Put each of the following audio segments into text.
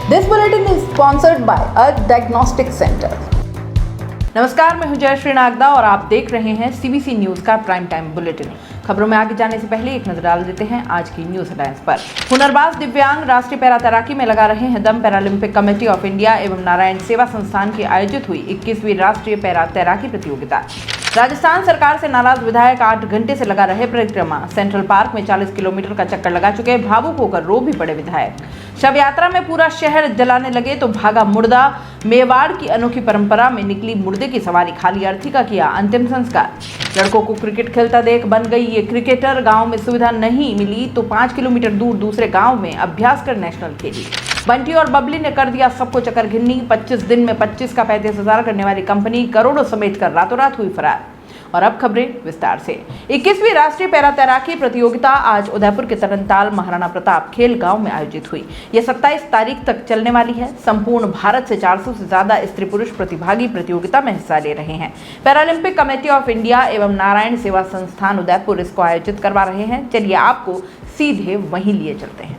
This bulletin is sponsored by Earth Diagnostic Center. नमस्कार, मैं हूं जयश्री नागदा और आप देख रहे हैं सीबीसी न्यूज का प्राइम टाइम बुलेटिन। खबरों में आगे जाने से पहले एक नजर डाल देते हैं आज की न्यूज हेडलाइंस पर। हुनरबाज दिव्यांग राष्ट्रीय पैरा तैराकी में लगा रहे हैं दम। पैरालंपिक कमेटी ऑफ इंडिया एवं नारायण सेवा संस्थान की आयोजित हुई 21वीं राष्ट्रीय पैरा तैराकी प्रतियोगिता। राजस्थान सरकार से नाराज विधायक 8 घंटे से लगा रहे परिक्रमा। सेंट्रल पार्क में 40 किलोमीटर का चक्कर लगा चुके भावुक होकर रो भी पड़े विधायक। शव यात्रा में पूरा शहर जलाने लगे तो भागा मुर्दा। मेवाड़ की अनोखी परंपरा में निकली मुर्दे की सवारी, खाली अर्थी का किया अंतिम संस्कार। लड़कों को क्रिकेट खेलता देख बन गई ये क्रिकेटर। गांव में सुविधा नहीं मिली तो 5 किलोमीटर दूर दूसरे गांव में अभ्यास कर नेशनल खेली। बंटी और बबली ने कर दिया सबको चक्कर घिन्नी। 25 दिन में 25 का 35,000 करने वाली कंपनी करोड़ों समेट कर रातों रात हुई फरार। और अब खबरें विस्तार से। 21वीं राष्ट्रीय पैरा तैराकी प्रतियोगिता आज उदयपुर के तरनताल महाराणा प्रताप खेल गांव में आयोजित हुई। यह 27 तारीख तक चलने वाली है। संपूर्ण भारत से 400 से ज्यादा स्त्री पुरुष प्रतिभागी प्रतियोगिता में हिस्सा ले रहे हैं। पैरालंपिक कमेटी ऑफ इंडिया एवं नारायण सेवा संस्थान उदयपुर इसको आयोजित करवा रहे हैं। चलिए आपको सीधे वहीं लिए चलते हैं।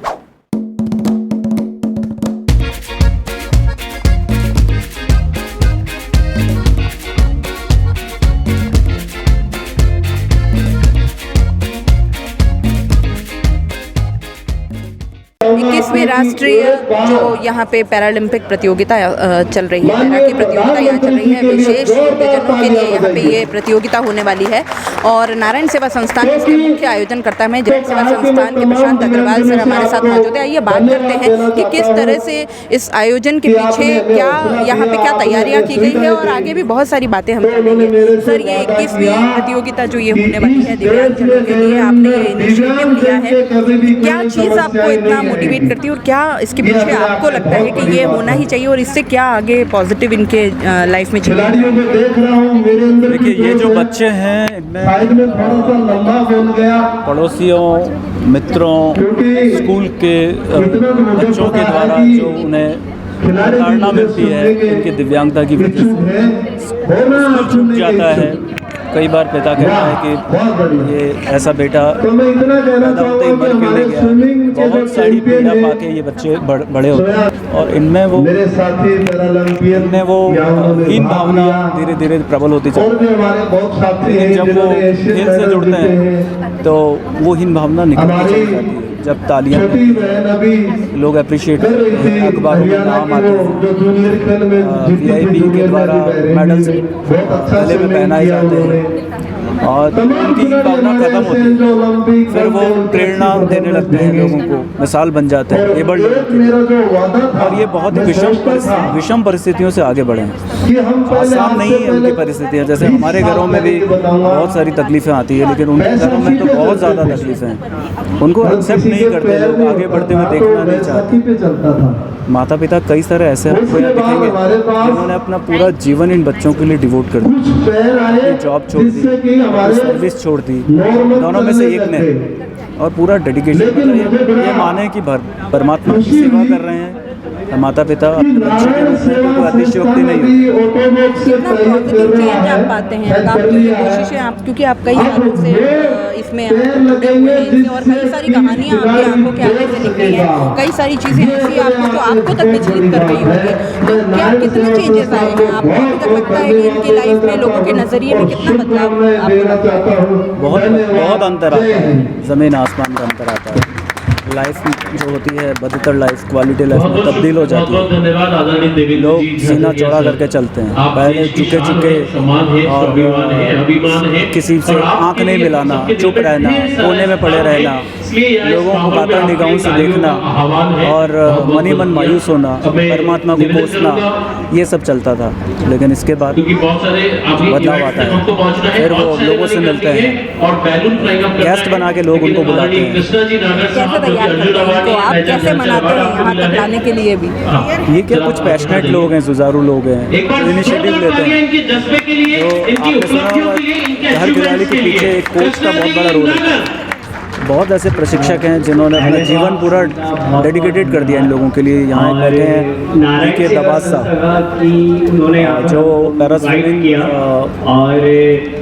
इक्कीसवीं राष्ट्रीय जो यहाँ पे पैरालंपिक प्रतियोगिता चल रही है, तैराकी प्रतियोगिता यहाँ चल रही है। विशेष दिव्यांगजनों के लिए यहाँ पे ये प्रतियोगिता होने वाली है और नारायण सेवा संस्थान इसके मुख्य आयोजन करता है। नारायण सेवा संस्थान के प्रशांत अग्रवाल सर हमारे साथ मौजूद है। आइए बात करते हैं कि किस तरह से इस आयोजन के पीछे क्या यहाँ पे क्या तैयारियाँ की गई है और आगे भी बहुत सारी बातें हम जानेंगे। सर, ये 21वीं प्रतियोगिता जो ये होने वाली है दिव्यांगजनों के लिए, आपने ये इनिशिएटिव लिया है, क्या चीज़ आपको इतना मोटिवेट करती है और क्या इसके पीछे आपको लगता है कि ये होना ही चाहिए और इससे क्या आगे पॉजिटिव इनके लाइफ में चलेगा? देखिए, ये जो बच्चे हैं इनमें पड़ोसियों, मित्रों, स्कूल के बच्चों के द्वारा जो उन्हें प्रेरणा मिलती है उनकी दिव्यांगता की वजह से स्कूल छूट जाता है। कई बार पिता कहता है कि ये ऐसा बेटा पैदा होते ही मर क्यों नहीं गया। बहुत सारी पीड़ा पाके ये बच्चे बड़े होते हैं और इनमें वो हीन भावना धीरे धीरे प्रबल होती चलती है। जब वो खेल से जुड़ते हैं तो वो हीन भावना निकलती चली जाती है। जब तालियां लोग अप्रिशिएट करते हैं, अखबारों में नाम आते हैं, VIP के द्वारा मेडल्स गले में पहनाए जाते हैं और उनकी भावना खत्म होती है। फिर वो प्रेरणा देने लगते हैं लोगों को, मिसाल बन जाते हैं एबल्ड और ये बहुत विषम परिस्थितियों से आगे बढ़े हैं। आसान नहीं है उनकी परिस्थितियाँ। जैसे हमारे घरों में भी बहुत सारी तकलीफ़ें आती है, लेकिन उनके घरों में तो बहुत ज़्यादा तकलीफ़ें हैं। उनको एक्सेप्ट नहीं करते लोग, आगे बढ़ते हुए देखना नहीं चाहते। माता पिता कई सारे ऐसे दिखेंगे जिन्होंने अपना पूरा जीवन इन बच्चों के लिए डिवोट कर दिया, जॉब छोड़ दी, सर्विस छोड़ दी, दोनों में से एक ने, और पूरा डेडिकेशन ये माने कि परमात्मा की सेवा कर रहे हैं। माता पिता अपने बच्चे के रूप में कोई अतिशयोक्ति नहीं होती। कितना पॉजिटिव चेंज आप पाते हैं आप जो ये कोशिशें आप, क्योंकि आप कई सालों से इसमें जुड़े हुए हैं इससे और कई सारी कहानियाँ आपकी आंखों के आगे से निकली हैं, कई सारी चीज़ें ऐसी आपको जो आपको तक विचलित कर गई होंगी, तो क्या कितने चेंजेस आए हैं आपको? अभी तक लगता है कि इनकी लाइफ में लोगों के नज़रिए में कितना बदलाव आपको लगता है? बहुत अंतर आता है, ज़मीन आसमान का अंतर आता है। लाइफ जो होती है, बदतर लाइफ, क्वालिटी लाइफ में तब्दील हो जाती है। लोग सीना चौड़ा करके चलते हैं, पहले झुके और किसी से आंख नहीं मिलाना, चुप रहना, कोने में पड़े रहना, लोगों को कातर निगाहों से देखना और मनी मन मायूस होना, परमात्मा को कोसना, ये सब चलता था। लेकिन इसके बाद बदलाव आता है। फिर वो लोगों से मिलते हैं, गेस्ट बना के लोग उनको बुलाते हैं। कैसे तैयार करते हैं इनको? आप कैसे मनाते हैं यहाँ तक लाने के लिए भी? ये क्या कुछ पैशनेट लोग हैं, जुझारू लोग हैं, इनिशिएटिव लेते हैं। तो आपने सुना होगा हर खिलाड़ी के पीछे एक कोच का बहुत बड़ा रोल है। बहुत ऐसे प्रशिक्षक हैं जिन्होंने अपना जीवन पूरा डेडिकेटेड कर दिया इन लोगों के लिए। यहाँ बैठे हैं के दबासा जो पैरा स्विमिंग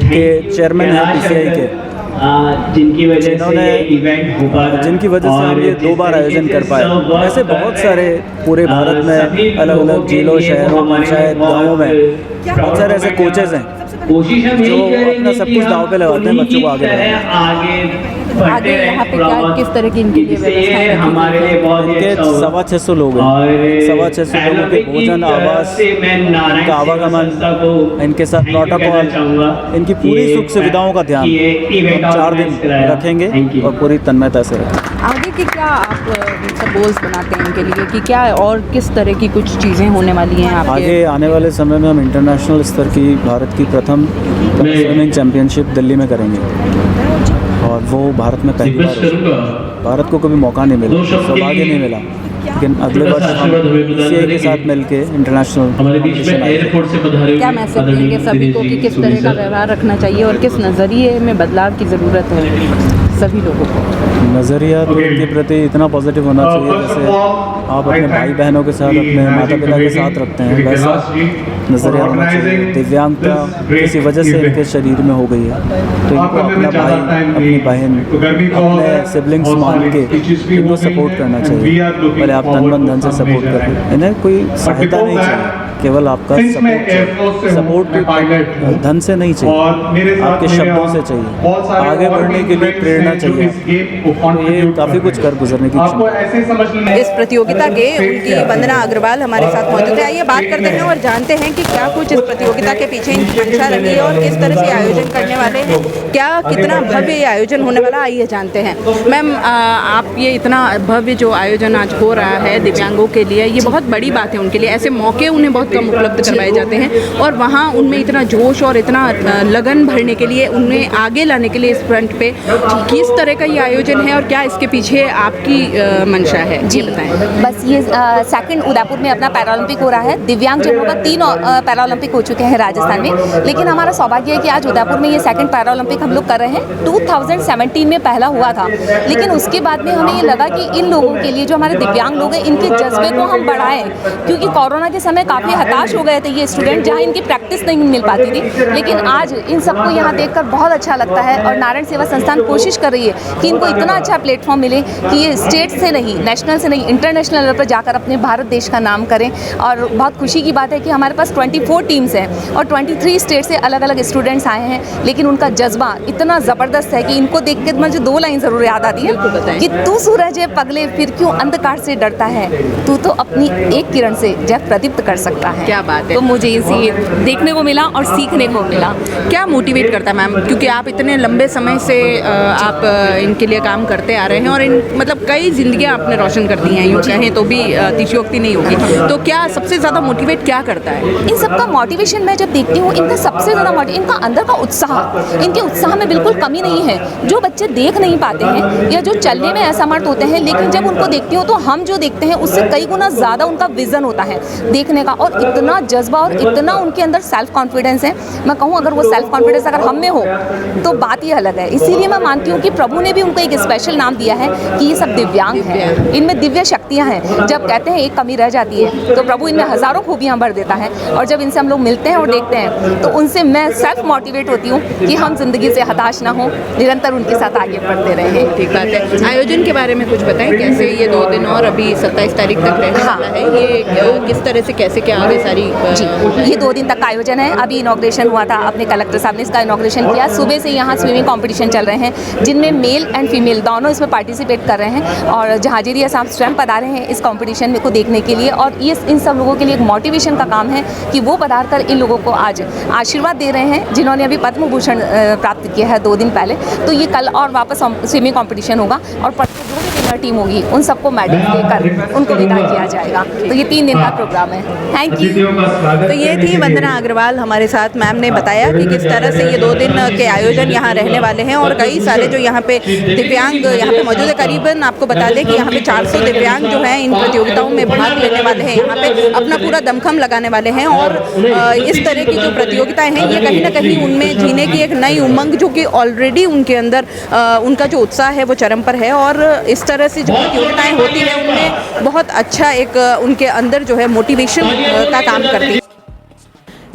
के चेयरमैन हैं PCI के, जिनकी वजह से ये इवेंट हो पा रहा है, जिनकी वजह से हम ये 2 बार आयोजन कर पाए। ऐसे बहुत सारे पूरे भारत में अलग अलग जिलों, शहरों, पंचायत, गाँवों में बहुत सारे ऐसे कोचेज़ हैं कोशिश हम जो यही करेंगे अपना सब कुछ दांव पे लगाते हैं बच्चों को आगे बढ़ाने। आगे यहाँ पे क्या किस तरह की इनके लिए व्यवस्थाएं रखी हमारे लिए बहुत ही इनके अच्छा होगा। 650 लोग हैं, 650 लोगों के भोजन, आवास, इनका आवागमन, इनके साथ प्रोटोकॉल, इनकी पूरी सुख सुविधाओं का ध्यान हम 4 दिन रखेंगे और पूरी तन्मयता से रखेंगे। आगे की क्या आप गोल्स बनाते हैं इनके लिए कि क्या और किस तरह की कुछ चीज़ें होने वाली हैं आपके? आगे आने वाले समय में हम इंटरनेशनल स्तर की भारत की प्रथम स्विमिंग चैंपियनशिप दिल्ली में करेंगे और वो भारत में पहली बार होगी। भारत को कभी मौका नहीं मिला, सौभाग्य नहीं मिला, लेकिन अगले वर्ष हम CA के साथ मिलके इंटरनेशनल कॉम्पिटिशन आएंगे। क्या मैसेज देंगे सभी को कि किस तरह का व्यवहार रखना चाहिए और किस नज़रिए में बदलाव की ज़रूरत है सभी लोगों को? नज़रिया तो इनके प्रति इतना पॉजिटिव होना चाहिए जैसे आप अपने भाई बहनों के साथ, अपने माता पिता के साथ रखते हैं, वैसा नज़रिया होना चाहिए। दिव्यांगता किसी वजह से इनके शरीर में हो गई है तो इनको अपना भाई, अपनी बहन, अपने सिबलिंग्स मान के इनको सपोर्ट करना चाहिए। पहले आप तन मन धन से सपोर्ट करें, इन्हें कोई सहायता नहीं चाहिए, केवल आपका सपोर्ट धन से नहीं चाहिए, आपके शब्दों से चाहिए, आगे बढ़ने के लिए प्रेरणा चाहिए। तो ये काफ़ी कुछ कर गुजरने की क्षमता। इस प्रतियोगिता के उनकी वंदना अग्रवाल हमारे साथ मौजूद है। आइए बात करते हैं और जानते हैं कि क्या कुछ इस प्रतियोगिता के पीछे इनकी मंशा रही है और किस तरह से आयोजन करने वाले हैं, क्या कितना भव्य ये आयोजन होने वाला, आइए जानते हैं। मैम, आप ये इतना भव्य जो आयोजन आज हो रहा है दिव्यांगों के लिए, ये बहुत बड़ी बात है उनके लिए। ऐसे मौके उन्हें बहुत कम उपलब्ध करवाए जाते हैं और वहाँ उनमें इतना जोश और इतना लगन भरने के लिए, उन्हें आगे लाने के लिए इस फ्रंट पे किस तरह का ये आयोजन है और क्या इसके पीछे आपकी मंशा है, ये बताएं। बस ये सेकंड उदयपुर में अपना पैरालंपिक हो रहा है। दिव्यांग जनों का 3 पैरालंपिक हो चुके हैं राजस्थान में, लेकिन हमारा सौभाग्य है कि आज उदयपुर में ये सेकंड पैरालंपिक हम लोग कर रहे हैं। 2017 में पहला हुआ था, लेकिन उसके बाद में हमें ये लगा कि इन लोगों के लिए, जो हमारे दिव्यांग लोग हैं, इनके जज्बे को हम बढ़ाएं, क्योंकि कोरोना के समय काफ़ी हताश हो गए थे ये स्टूडेंट, जहाँ इनकी प्रैक्टिस नहीं मिल पाती थी। लेकिन आज इन सबको यहाँ देखकर बहुत अच्छा लगता है और नारायण सेवा संस्थान कोशिश कर रही है कि इनको इतना अच्छा प्लेटफॉर्म मिले कि ये स्टेट से नहीं, नेशनल से नहीं, इंटरनेशनल लेवल पर जाकर अपने भारत देश का नाम करें। और बहुत खुशी की बात है कि हमारे पास 24 टीम्स हैं और 23 स्टेट से अलग अलग स्टूडेंट्स आए हैं, लेकिन उनका जज्बा इतना ज़बरदस्त है कि इनको देख के मुझे 2 लाइन ज़रूर याद आती है कि तू सूरज है पगले फिर क्यों अंधकार से डरता है, तू तो अपनी एक किरण से जग प्रदीप्त कर सकता है। क्या बात है। तो मुझे इसी देखने को मिला और सीखने को मिला। क्या मोटिवेट करता है मैम, क्योंकि आप इतने लंबे समय से आप इनके लिए काम करते आ रहे हैं और इन मतलब कई जिंदगियां आपने रोशन कर दी हैं, यूँ कहें तो भी अतिशयोक्ति नहीं होगी। तो क्या सबसे ज़्यादा मोटिवेट क्या करता है? इन सबका मोटिवेशन मैं जब देखती हूँ, इनका सबसे ज़्यादा इनका अंदर का उत्साह, इनके उत्साह में बिल्कुल कमी नहीं है। जो बच्चे देख नहीं पाते हैं या जो चलने में असमर्थ होते हैं, लेकिन जब उनको देखती हूँ तो हम जो देखते हैं उससे कई गुना ज़्यादा उनका विज़न होता है देखने का, और इतना जज्बा और इतना उनके अंदर सेल्फ कॉन्फिडेंस है। मैं कहूँ अगर वो सेल्फ कॉन्फिडेंस अगर हम में हो तो बात ही अलग है। इसीलिए मैं मानती हूँ कि प्रभु ने भी उनको एक स्पेशल नाम दिया है कि ये सब दिव्यांग हैं, इनमें दिव्य शक्तियाँ हैं। जब कहते हैं एक कमी रह जाती है तो प्रभु इनमें हज़ारों खूबियाँ भर देता है, और जब इनसे हम लोग मिलते हैं और देखते हैं तो उनसे मैं सेल्फ मोटिवेट होती हूँ कि हम जिंदगी से हताश ना हो, निरंतर उनके साथ आगे बढ़ते रहें। ठीक बात है। आयोजन के बारे में कुछ बताएं, कैसे ये 2 दिन और अभी 27 तारीख तक रहने वाला है, ये किस तरह से कैसे क्या आगे सारी जी, ये 2 दिन तक का आयोजन है। अभी इनॉग्रेशन हुआ था, अपने कलेक्टर साहब ने इसका इनॉग्रेशन किया। सुबह से यहाँ स्विमिंग कंपटीशन चल रहे हैं जिनमें मेल एंड फीमेल दोनों इसमें पार्टिसिपेट कर रहे हैं, और जहांगीरिया साहब स्वयं पधारे हैं इस कंपटीशन को देखने के लिए। और ये इन सब लोगों के लिए एक मोटिवेशन का काम है कि वो पधार कर इन लोगों को आज आशीर्वाद दे रहे हैं जिन्होंने अभी पद्म भूषण प्राप्त किया है 2 दिन पहले। तो ये कल और वापस स्विमिंग कंपटीशन होगा और परसों जो भी विनर टीम होगी उन सबको मेडल देकर उनको विदा किया जाएगा। तो ये 3 दिन का प्रोग्राम है। Thank you. तो ये थी वंदना अग्रवाल हमारे साथ। मैम ने बताया कि किस तरह से ये 2 दिन के आयोजन यहाँ रहने वाले हैं और कई सारे जो यहाँ पे दिव्यांग यहाँ पे मौजूद है। करीबन आपको बता दें कि यहाँ पे 400 दिव्यांग जो हैं इन प्रतियोगिताओं में भाग लेने वाले हैं, यहाँ पे अपना पूरा दमखम लगाने वाले हैं। और इस तरह की जो प्रतियोगिताएं हैं ये कहीं ना कहीं उनमें जीने की एक नई उमंग, जो कि ऑलरेडी उनके अंदर उनका जो उत्साह है वो चरम पर है, और इस तरह से जो प्रतियोगिताएं होती हैं उनमें बहुत अच्छा एक उनके अंदर जो है मोटिवेशन का काम करती है।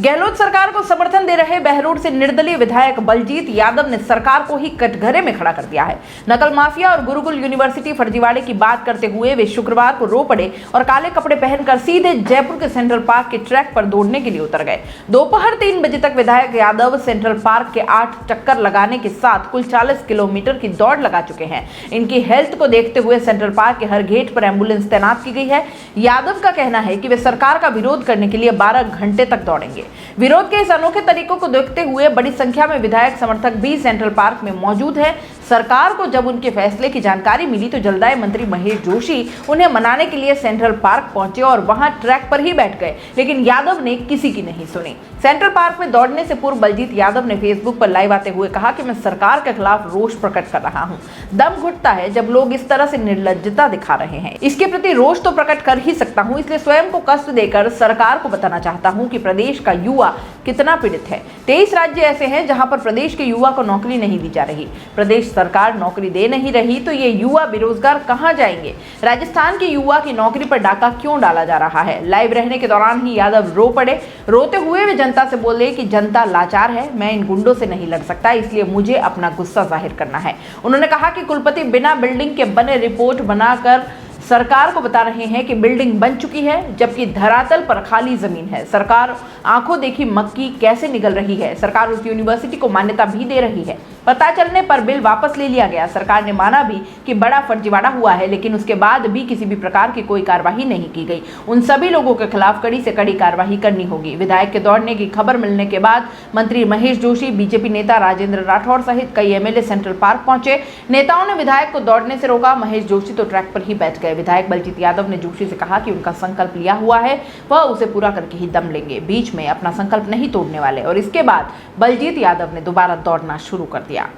गहलोत सरकार को समर्थन दे रहे बहरोड से निर्दलीय विधायक बलजीत यादव ने सरकार को ही कटघरे में खड़ा कर दिया है। नकल माफिया और गुरुकुल यूनिवर्सिटी फर्जीवाड़े की बात करते हुए वे शुक्रवार को रो पड़े और काले कपड़े पहनकर सीधे जयपुर के सेंट्रल पार्क के ट्रैक पर दौड़ने के लिए उतर गए। दोपहर 3 बजे तक विधायक यादव सेंट्रल पार्क के 8 चक्कर लगाने के साथ कुल 40 किलोमीटर की दौड़ लगा चुके हैं। इनकी हेल्थ को देखते हुए सेंट्रल पार्क के हर गेट पर एम्बुलेंस तैनात की गई है। यादव का कहना है कि वे सरकार का विरोध करने के लिए 12 घंटे तक दौड़ेंगे। विरोध के इस अनोखे तरीकों को देखते हुए बड़ी संख्या में विधायक समर्थक भी सेंट्रल पार्क में मौजूद है। सरकार को जब उनके फैसले की जानकारी मिली तो जलदाय मंत्री महेश जोशी उन्हें मनाने के लिए सेंट्रल पार्क पहुंचे और वहां ट्रैक पर ही बैठ गए, लेकिन यादव ने किसी की नहीं सुनी। सेंट्रल पार्क में दौड़ने से पूर्व बलजीत यादव ने फेसबुक पर लाइव आते हुए कहा कि मैं सरकार के खिलाफ रोष प्रकट कर रहा हूं। दम घुटता है जब लोग इस तरह से निर्लज्जता दिखा रहे हैं। इसके प्रति रोष तो प्रकट कर ही सकता हूं, इसलिए स्वयं को कष्ट देकर सरकार को बताना चाहता हूं कि प्रदेश का युवा कितना पीड़ित है। 23 राज्य ऐसे हैं जहां पर प्रदेश के युवा को नौकरी नहीं दी जा रही। प्रदेश सरकार नौकरी दे नहीं रही तो ये युवा बेरोजगार कहां जाएंगे। राजस्थान के युवा की नौकरी पर डाका क्यों डाला जा रहा है। लाइव रहने के दौरान ही यादव रो पड़े। रोते हुए वे जनता से बोले कि जनता लाचार है, मैं इन गुंडों से नहीं लड़ सकता, इसलिए मुझे अपना गुस्सा जाहिर करना है। उन्होंने कहा कि कुलपति बिना बिल्डिंग के बने रिपोर्ट बनाकर सरकार को बता रहे हैं कि बिल्डिंग बन चुकी है, जबकि धरातल पर खाली जमीन है। सरकार आंखों देखी मक्की कैसे निगल रही है। सरकार उस यूनिवर्सिटी को मान्यता भी दे रही है। पता चलने पर बिल वापस ले लिया गया। सरकार ने माना भी कि बड़ा फर्जीवाड़ा हुआ है, लेकिन उसके बाद भी किसी भी प्रकार की कोई कार्रवाई नहीं की गई। उन सभी लोगों के खिलाफ कड़ी से कड़ी कार्रवाई करनी होगी। विधायक के दौड़ने की खबर मिलने के बाद मंत्री महेश जोशी, बीजेपी नेता राजेंद्र राठौड़ सहित कई एमएलए सेंट्रल पार्क पहुंचे। नेताओं ने विधायक को दौड़ने से रोका। महेश जोशी तो ट्रैक पर ही बैठ गए। विधायक बलजीत यादव ने जोशी से कहा कि उनका संकल्प लिया हुआ है, वह उसे पूरा करके ही दम लेंगे, बीच में अपना संकल्प नहीं तोड़ने वाले। और इसके बाद बलजीत यादव ने दोबारा दौड़ना शुरू कर दिया।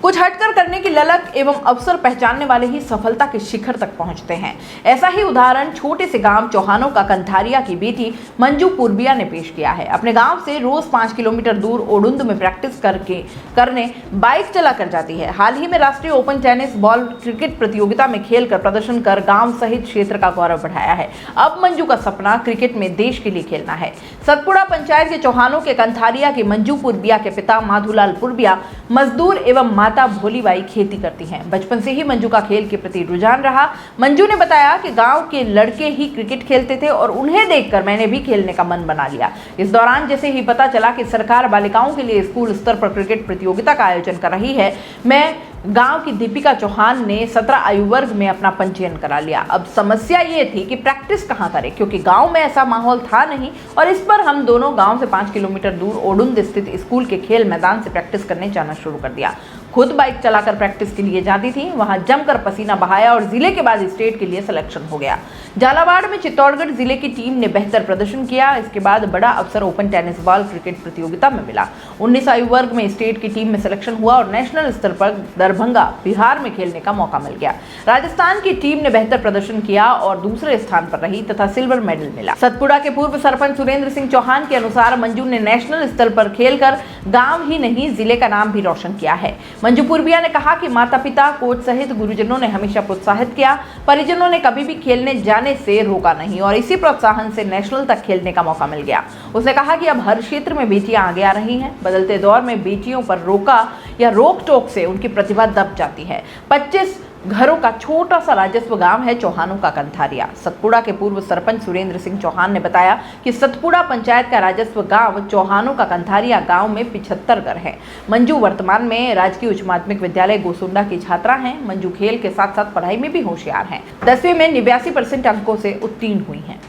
कुछ हटकर करने की ललक एवं अवसर पहचानने वाले ही सफलता के शिखर तक पहुंचते हैं। ऐसा ही उदाहरण छोटे से गांव चौहानों का कंथारिया की बेटी मंजू पूर्बिया ने पेश किया है। अपने गांव से रोज 5 किलोमीटर दूर ओडुंद में प्रैक्टिस करने बाइक चला कर जाती है। हाल ही में राष्ट्रीय ओपन टेनिस बॉल क्रिकेट प्रतियोगिता में खेलकर प्रदर्शन कर गांव सहित क्षेत्र का गौरव बढ़ाया है। अब मंजू का सपना क्रिकेट में देश के लिए खेलना है। सतपुड़ा पंचायत के चौहानों के कंथारिया की मंजू पूर्बिया के पिता माधुलाल पूर्बिया मजदूर एवं माता भोलीबाई खेती करती हैं। बचपन से ही मंजू का खेल के प्रति रुझान रहा। मंजू ने बताया कि गांव के लड़के ही क्रिकेट खेलते थे और उन्हें देखकर मैंने भी खेलने का मन बना लिया। इस दौरान जैसे ही पता चला कि सरकार बालिकाओं के लिए स्कूल स्तर पर क्रिकेट प्रतियोगिता का आयोजन कर रही है, मैं गांव की दीपिका चौहान ने 17 आयु वर्ग में अपना पंजीयन करा लिया। अब समस्या ये थी कि प्रैक्टिस कहां करें, क्योंकि गांव में ऐसा माहौल था नहीं। और इस पर हम दोनों गांव से 5 किलोमीटर दूर ओडुंद स्थित स्कूल के खेल मैदान से प्रैक्टिस करने जाना शुरू कर दिया। खुद बाइक चलाकर प्रैक्टिस के लिए जाती थी, वहां जमकर पसीना बहाया और जिले के बाद स्टेट के लिए सिलेक्शन हो गया। झालावाड़ में चित्तौड़गढ़ जिले की टीम ने बेहतर प्रदर्शन किया। इसके बाद बड़ा अवसर ओपन टेनिस बॉल क्रिकेट प्रतियोगिता में मिला। 19 आयु वर्ग में स्टेट की टीम में सिलेक्शन हुआ और नेशनल स्तर पर दरभंगा बिहार में खेलने का मौका मिल गया। राजस्थान की टीम ने बेहतर प्रदर्शन किया और दूसरे स्थान पर रही तथा सिल्वर मेडल मिला। सतपुड़ा के पूर्व सरपंच सुरेंद्र सिंह चौहान के अनुसार मंजू ने नेशनल स्तर पर खेलकर गांव ही नहीं जिले का नाम भी रोशन किया है। मंजू पूर्बिया ने कहा कि माता पिता, कोच सहित गुरुजनों ने हमेशा प्रोत्साहित किया। परिजनों ने कभी भी खेलने जाने से रोका नहीं और इसी प्रोत्साहन से नेशनल तक खेलने का मौका मिल गया। उसने कहा कि अब हर क्षेत्र में बेटियां आगे आ रही हैं। बदलते दौर में बेटियों पर रोका या रोक टोक से उनकी प्रतिभा दब जाती है। 25 घरों का छोटा सा राजस्व गांव है चौहानों का कंथारिया। सतपुड़ा के पूर्व सरपंच सुरेंद्र सिंह चौहान ने बताया कि सतपुड़ा पंचायत का राजस्व गांव चौहानों का कंथारिया गांव में 75 घर है। मंजू वर्तमान में राजकीय उच्च माध्यमिक विद्यालय गोसुंडा की छात्रा हैं। मंजू खेल के साथ साथ पढ़ाई में भी होशियार हैं। 10वीं में 89% अंकों से उत्तीर्ण हुई हैं।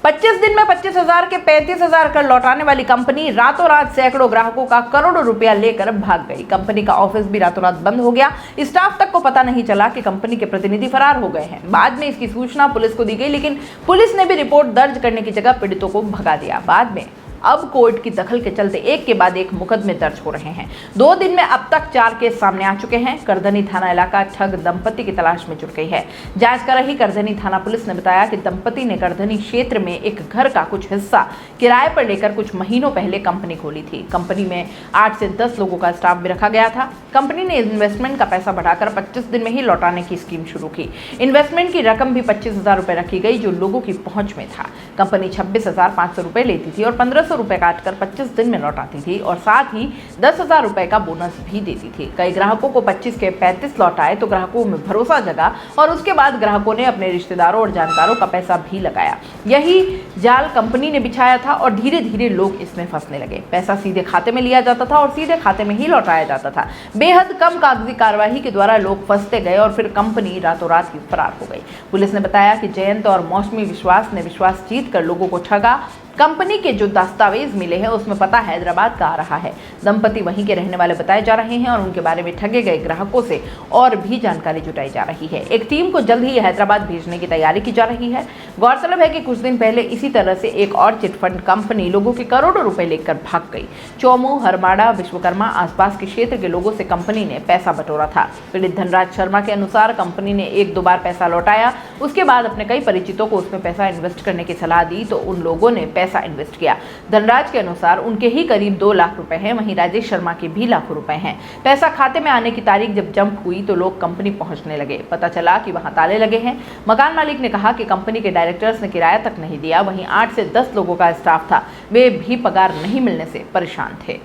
25 दिन में 25,000 के 35,000 कर लौटाने वाली कंपनी रातों रात सैकड़ों ग्राहकों का करोड़ों रुपया लेकर भाग गई। कंपनी का ऑफिस भी रातों रात बंद हो गया। स्टाफ तक को पता नहीं चला कि कंपनी के प्रतिनिधि फरार हो गए हैं। बाद में इसकी सूचना पुलिस को दी गई, लेकिन पुलिस ने भी रिपोर्ट दर्ज करने की जगह पीड़ितों को भगा दिया। बाद में अब कोर्ट की दखल के चलते एक के बाद एक मुकदमे दर्ज हो रहे हैं। 2 दिन में अब तक 4 केस सामने आ चुके हैं। करधनी थाना इलाका ठग दंपति की तलाश में जुट गई है। जांच कर रही करधनी थाना पुलिस ने बताया कि दंपति ने करधनी क्षेत्र में एक घर का कुछ हिस्सा किराए पर लेकर कुछ महीनों पहले कंपनी खोली थी। कंपनी में 8 से 10 लोगों का स्टाफ भी रखा गया था। कंपनी ने इन्वेस्टमेंट का पैसा बढ़ाकर 25 दिन में ही लौटाने की स्कीम शुरू की। इन्वेस्टमेंट की रकम भी 25,000 रुपए रखी गई, जो लोगों की पहुंच में था। कंपनी 26,500 रुपए लेती थी और 1500 1500 रुपए काटकर 25 दिन में लौटाती थी और साथ ही 10,000 रुपए का बोनस भी देती थी। कई ग्राहकों को 25 के 35 लौटाए तो ग्राहकों में भरोसा जगा और उसके बाद ग्राहकों ने अपने रिश्तेदारों और जानकारों का पैसा भी लगाया। यही जाल कंपनी ने बिछाया था और धीरे धीरे लोग इसमें फंसने लगे। पैसा सीधे खाते में लिया जाता था और सीधे खाते में ही लौटाया जाता था। बेहद कम कागजी कार्यवाही के द्वारा लोग फंसते गए और फिर कंपनी रातों रात ही फरार हो गई। पुलिस ने बताया कि जयंत और मौसमी विश्वास ने विश्वास जीत कर लोगों को ठगा। कंपनी के जो दस्तावेज मिले हैं उसमें पता हैदराबाद का आ रहा है। दंपति वहीं के रहने वाले बताए जा रहे हैं और उनके बारे में ठगे गए ग्राहकों से और भी जानकारी जुटाई जा रही है। एक टीम को जल्द ही हैदराबाद भेजने की तैयारी की जा रही है। गौरतलब है कि कुछ दिन पहले इसी तरह से एक और चिटफंड कंपनी लोगों के करोड़ों रुपए लेकर भाग गई। चौमू, हरमाड़ा, विश्वकर्मा आसपास के क्षेत्र के लोगों से कंपनी ने पैसा बटोरा था। पीड़ित धनराज शर्मा के अनुसार कंपनी ने 1-2 बार पैसा लौटाया, उसके बाद अपने कई परिचितों को उसमें पैसा इन्वेस्ट करने की सलाह दी तो उन लोगों ने पैसा इन्वेस्ट किया। धनराज के अनुसार उनके ही करीब 2 लाख रुपए हैं, वहीं राजेश शर्मा के भी लाखों रुपए हैं। पैसा खाते में आने की तारीख जब जंप हुई तो लोग कंपनी पहुंचने लगे। पता चला कि वहां ताले लगे हैं। मकान मालिक ने कहा कि कंपनी के डायरेक्टर्स ने किराया तक नहीं दिया। वहीं 8 से 10 लोगों का स्टाफ था, वे भी पगार नहीं मिलने से परेशान थे।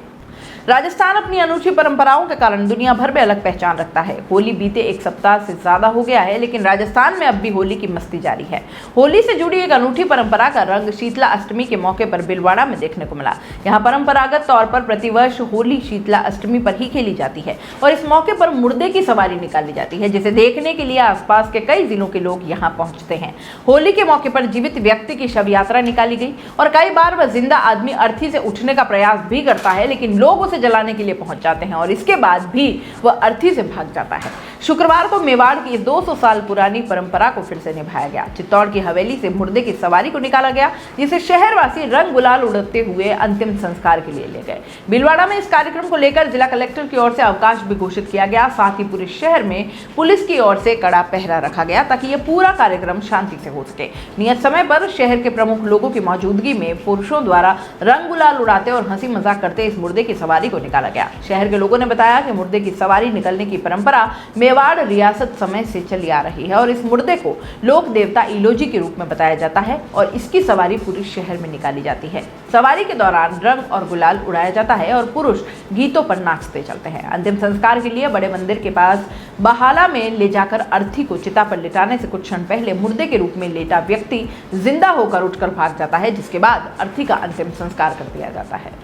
राजस्थान अपनी अनूठी परंपराओं के कारण दुनिया भर में अलग पहचान रखता है। होली बीते 1 सप्ताह से ज्यादा हो गया है, लेकिन राजस्थान में अब भी होली की मस्ती जारी है। होली से जुड़ी एक अनूठी परंपरा का रंग शीतला अष्टमी के मौके पर भीलवाड़ा में देखने को मिला। यहाँ परंपरागत तौर पर प्रतिवर्ष होली शीतला अष्टमी पर ही खेली जाती है और इस मौके पर मुर्दे की सवारी निकाली जाती है, जिसे देखने के लिए आसपास के कई जिलों के लोग यहाँ पहुंचते हैं। होली के मौके पर जीवित व्यक्ति की शव यात्रा निकाली गई और कई बार वह जिंदा आदमी अर्थी से उठने का प्रयास भी करता है, लेकिन लोग उसे जलाने के लिए पहुंच जाते हैं और इसके बाद भी वह अर्थी से भाग जाता है। शुक्रवार को मेवाड़ की 200 साल पुरानी परंपरा को फिर से निभाया गया। चित्तौड़ की हवेली से मुर्दे की सवारी को निकाला गया, जिसे शहरवासी रंग गुलाल उड़ाते हुए अंतिम संस्कार के लिए ले गए। भीलवाड़ा में इस कार्यक्रम को लेकर जिला कलेक्टर की ओर से अवकाश भी घोषित किया गया। साथ ही पूरे शहर में पुलिस की ओर से कड़ा पहरा रखा गया ताकि यह पूरा कार्यक्रम शांति से हो सके। नियत समय पर शहर के प्रमुख लोगों की मौजूदगी में पुरुषों द्वारा रंग गुलाल उड़ाते और हंसी मजाक करते इस मुर्दे की सवारी को निकाला गया। शहर के लोगों ने बताया कि मुर्दे की सवारी निकलने की परंपरा मेवाड़ रियासत समय से चली आ रही है और इस मुर्दे को लोक देवता इलोजी के रूप में बताया जाता है और इसकी सवारी पूरे शहर में निकाली जाती है। सवारी के दौरान रंग और गुलाल उड़ाया जाता है और पुरुष गीतों पर नाचते चलते हैं। अंतिम संस्कार के लिए बड़े मंदिर के पास बहाला में ले जाकर अर्थी को चिता पर लिटाने से कुछ क्षण पहले मुर्दे के रूप में लेटा व्यक्ति जिंदा होकर उठकर भाग जाता है, जिसके बाद अर्थी का अंतिम संस्कार कर दिया जाता है।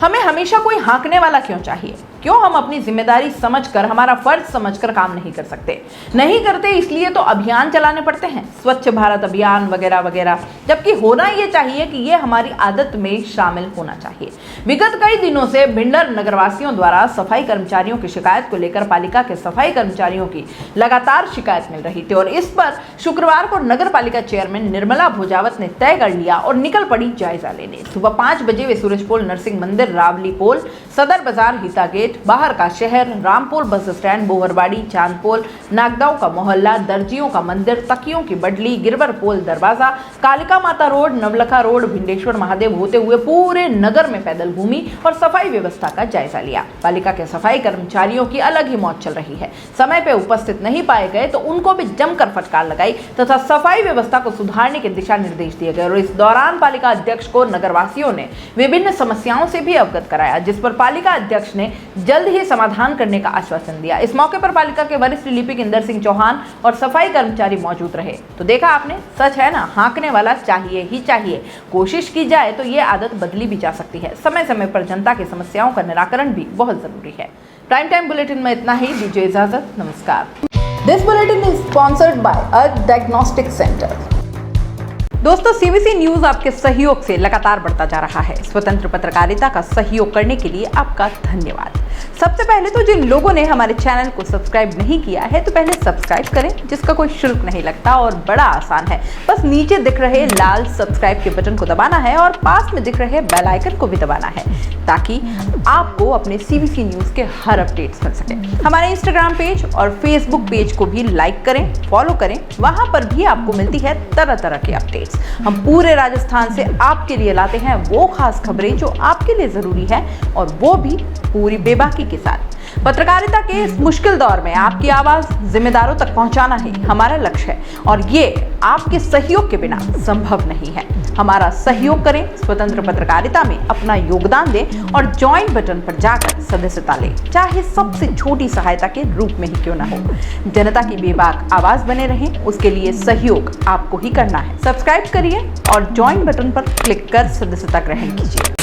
हमें हमेशा कोई हाँकने वाला क्यों चाहिए? क्यों हम अपनी जिम्मेदारी समझकर, हमारा फर्ज समझकर काम नहीं कर सकते? नहीं करते इसलिए तो अभियान चलाने पड़ते हैं, स्वच्छ भारत अभियान वगैरह वगैरह, जबकि होना ये चाहिए कि ये हमारी आदत में शामिल होना चाहिए। विगत कई दिनों से भिंडर नगरवासियों द्वारा सफाई कर्मचारियों की शिकायत को लेकर पालिका के सफाई कर्मचारियों की लगातार शिकायत मिल रही थी और इस पर शुक्रवार को नगर पालिका चेयरमैन निर्मला भोजावत ने तय कर लिया और निकल पड़ी जायजा लेने। सुबह 5 बजे वे सूरजपोल नरसिंह मंदिर, रावली पोल, सदर बाजार, हिता गेट, बाहर का शहर, रामपोल बस स्टैंड, बोहरबाड़ी, चांदपोल, नागदाव का मोहल्ला, दर्जियों का मंदिर, तकियों की बडली, गिरवर पोल दरवाजा, कालिका माता रोड, नवलखा रोड, भिंडेश्वर महादेव होते हुए पूरे नगर में पैदल घूमी और सफाई व्यवस्था का जायजा लिया। पालिका के सफाई कर्मचारियों की अलग ही मौज चल रही है। समय पे उपस्थित नहीं पाए गए तो उनको भी जमकर फटकार लगाई तथा सफाई व्यवस्था को सुधारने के दिशा निर्देश दिए गए और इस दौरान पालिका अध्यक्ष को नगरवासियों ने विभिन्न समस्याओं से भी अवगत कराया, जिस पर पालिका अध्यक्ष ने जल्द ही समाधान करने का आश्वासन दिया। इस मौके पर पालिका के वरिष्ठ लिपिक इंदर सिंह चौहान और सफाई कर्मचारी मौजूद रहे। तो देखा आपने, सच है ना, हाँकने वाला चाहिए ही चाहिए। कोशिश की जाए तो ये आदत बदली भी जा सकती है। समय समय पर जनता की समस्याओं का निराकरण भी बहुत जरूरी है। प्राइम टाइम बुलेटिन में इतना ही। दीजिए इजाजत, नमस्कार। This bulletin is sponsored by earth diagnostic centre. दोस्तों, सीबीसी न्यूज आपके सहयोग से लगातार बढ़ता जा रहा है। स्वतंत्र पत्रकारिता का सहयोग करने के लिए आपका धन्यवाद। सबसे पहले तो जिन लोगों ने हमारे चैनल को सब्सक्राइब नहीं किया है तो पहले सब्सक्राइब करें, जिसका कोई शुल्क नहीं लगता और बड़ा आसान है। बस नीचे दिख रहे लाल सब्सक्राइब के बटन को दबाना है और पास में दिख रहे बेल आइकन को भी दबाना है ताकि आपको अपने सीबीसी न्यूज के हर अपडेट्स मिल सके। हमारे इंस्टाग्राम पेज और फेसबुक पेज को भी लाइक करें, फॉलो करें, वहां पर भी आपको मिलती है तरह तरह के अपडेट्स। हम पूरे राजस्थान से आपके लिए लाते हैं वो खास खबरें जो आपके लिए जरूरी है और वो भी पूरी बेबाकी के साथ। पत्रकारिता के इस मुश्किल दौर में आपकी आवाज जिम्मेदारों तक पहुंचाना ही हमारा लक्ष्य है और ये आपके सहयोग के बिना संभव नहीं है। हमारा सहयोग करें, स्वतंत्र पत्रकारिता में अपना योगदान दें और ज्वाइन बटन पर जाकर सदस्यता लें, चाहे सबसे छोटी सहायता के रूप में ही क्यों न हो। जनता की बेबाक आवाज बने रहें, उसके लिए सहयोग आपको ही करना है। सब्सक्राइब करिए और ज्वाइन बटन पर क्लिक कर सदस्यता ग्रहण कीजिए।